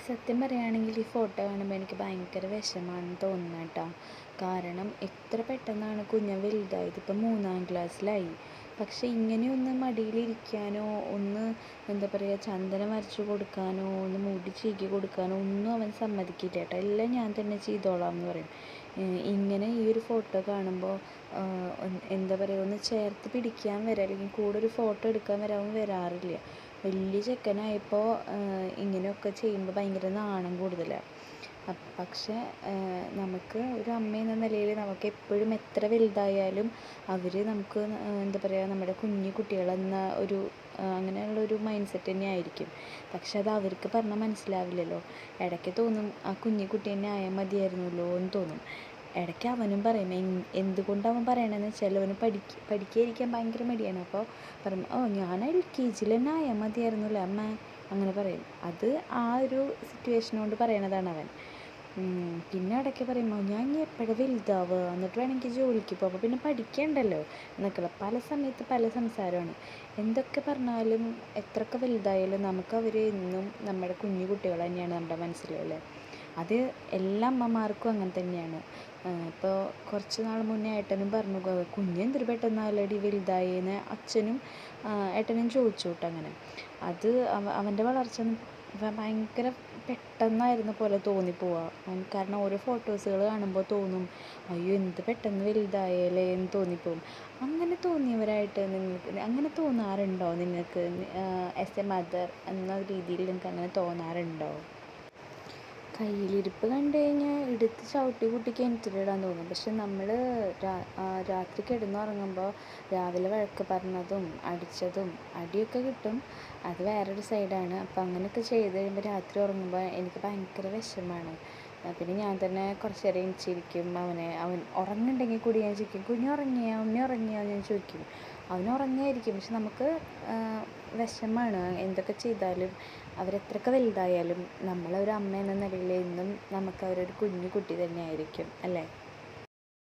സത്യം പറയുകയാണെങ്കിൽ ഈ ഫോട്ടോ കാണുമ്പോൾ എനിക്ക് ഭയങ്കര വിഷമമാണെന്ന് തോന്നുന്നു കേട്ടോ. കാരണം എത്ര പെട്ടെന്നാണ് കുഞ്ഞ് വലുതായത്. ഇപ്പം 3ാം ക്ലാസ്സിലായി. പക്ഷെ ഇങ്ങനെയൊന്ന് മടിയിലിരിക്കാനോ ഒന്ന് എന്താ പറയുക ചന്ദനം വരച്ച് കൊടുക്കാനോ ഒന്ന് മുടി ചീകി കൊടുക്കാനോ ഒന്നും അവൻ സമ്മതിക്കില്ല കേട്ടോ. എല്ലാം ഞാൻ തന്നെ ചെയ്തോളാം എന്ന് പറയും. ഇങ്ങനെ ഈ ഒരു ഫോട്ടോ കാണുമ്പോൾ എന്താ പറയുക ഒന്ന് ചേർത്ത് പിടിക്കാൻ വരെ അല്ലെങ്കിൽ കൂടെ ഒരു ഫോട്ടോ എടുക്കാൻ വരെ അവൻ വരാറില്ല. വലിയ ചെക്കനായപ്പോൾ ഇങ്ങനെയൊക്കെ ചെയ്യുമ്പോൾ ഭയങ്കര നാണം കൂടുതലാണ്. പക്ഷേ നമുക്ക് ഒരു അമ്മയെന്ന നിലയിൽ നമുക്ക് എപ്പോഴും എത്ര വലുതായാലും അവർ നമുക്ക് എന്താ പറയുക നമ്മുടെ കുഞ്ഞു കുട്ടികളെന്ന ഒരു അങ്ങനെയുള്ളൊരു മൈൻഡ് സെറ്റ് തന്നെ ആയിരിക്കും. പക്ഷെ അത് അവർക്ക് പറഞ്ഞാൽ മനസ്സിലാവില്ലല്ലോ. ഇടയ്ക്ക് തോന്നും ആ കുഞ്ഞു കുട്ടി തന്നെ ആയാൽ മതിയായിരുന്നല്ലോ എന്ന് തോന്നും. ഇടയ്ക്ക് അവനും പറയും. എന്തുകൊണ്ട് അവൻ പറയണമെന്ന് വെച്ചാൽ അവന് പഠിക്കാതിരിക്കാൻ ഭയങ്കര മടിയാണ്. അപ്പോൾ പറയും, ഞാൻ LKG തന്നെ ആയാൽ മതിയായിരുന്നല്ലോ അമ്മ, അങ്ങനെ പറയും. അത് ആ ഒരു സിറ്റുവേഷൻ കൊണ്ട് പറയണതാണ് അവൻ. പിന്നെ ഇടയ്ക്ക് പറയുമ്പോൾ ഞാൻ ഇനി എപ്പോഴും വലുതാവുക, എന്നിട്ട് വേണമെങ്കിൽ ജോലിക്ക് പോകും, പിന്നെ പഠിക്കേണ്ടല്ലോ എന്നൊക്കെയുള്ള പല സമയത്ത് പല സംസാരമാണ്. എന്തൊക്കെ പറഞ്ഞാലും എത്രയൊക്കെ വലുതായാലും നമുക്ക് അവർ എന്നും നമ്മുടെ കുഞ്ഞു കുട്ടികൾ തന്നെയാണ് നമ്മുടെ മനസ്സിലല്ലേ. അത് എല്ലാ അമ്മമാർക്കും അങ്ങനെ തന്നെയാണ്. ഇപ്പോൾ കുറച്ച് നാൾ മുന്നേ ഏട്ടനും പറഞ്ഞു, കുഞ്ഞെന്തൊരു പെട്ടെന്നാലടി വലുതായേന്ന് അച്ഛനും ഏട്ടനും ചോദിച്ചു കേട്ടോ. അങ്ങനെ അത് അവൻ്റെ വളർച്ച ഭയങ്കര പെട്ടെന്നായിരുന്ന പോലെ തോന്നിപ്പോവുക. കാരണം ഓരോ ഫോട്ടോസുകൾ കാണുമ്പോൾ തോന്നും, അയ്യോ എന്ത് പെട്ടെന്ന് വലുതായാലേ എന്ന് തോന്നിപ്പോവും. അങ്ങനെ തോന്നിയവരായിട്ട് അങ്ങനെ തോന്നാറുണ്ടോ നിങ്ങൾക്ക്? ആസ് എ മദർ എന്ന രീതിയിൽ നിങ്ങൾക്ക് അങ്ങനെ തോന്നാറുണ്ടോ? കയ്യിലിരിപ്പ് കണ്ടു കഴിഞ്ഞാൽ എടുത്ത് ചവിട്ടി കുട്ടി കിണറ്റിലിടാൻ തോന്നും. പക്ഷെ നമ്മൾ രാത്രി കിടന്നുറങ്ങുമ്പോൾ രാവിലെ വഴക്ക് പറഞ്ഞതും അടിച്ചതും അടിയൊക്കെ കിട്ടും. അത് വേറൊരു സൈഡാണ്. അപ്പം അങ്ങനെയൊക്കെ ചെയ്ത് കഴിയുമ്പോൾ രാത്രി ഉറങ്ങുമ്പോൾ എനിക്ക് ഭയങ്കര വിഷമമാണ്. പിന്നെ ഞാൻ തന്നെ കുറച്ച് നേരം എണീച്ചിരിക്കും. അവൻ ഉറങ്ങുന്നുണ്ടെങ്കിൽ കൂടി ഞാൻ ചോദിക്കും, കുഞ്ഞ് ഉറങ്ങിയോ, ഉണ്ണി ഉറങ്ങിയോ ഞാൻ ചോദിക്കും. അവൻ ഉറങ്ങിയായിരിക്കും. പക്ഷെ നമുക്ക് വിഷമമാണ്. എന്തൊക്കെ ചെയ്താലും അവരെത്രയൊക്കെ വലുതായാലും നമ്മളൊരു അമ്മ എന്ന നിലയിൽ എന്നും നമുക്ക് അവരൊരു കുഞ്ഞു കുട്ടി തന്നെ ആയിരിക്കും അല്ലേ.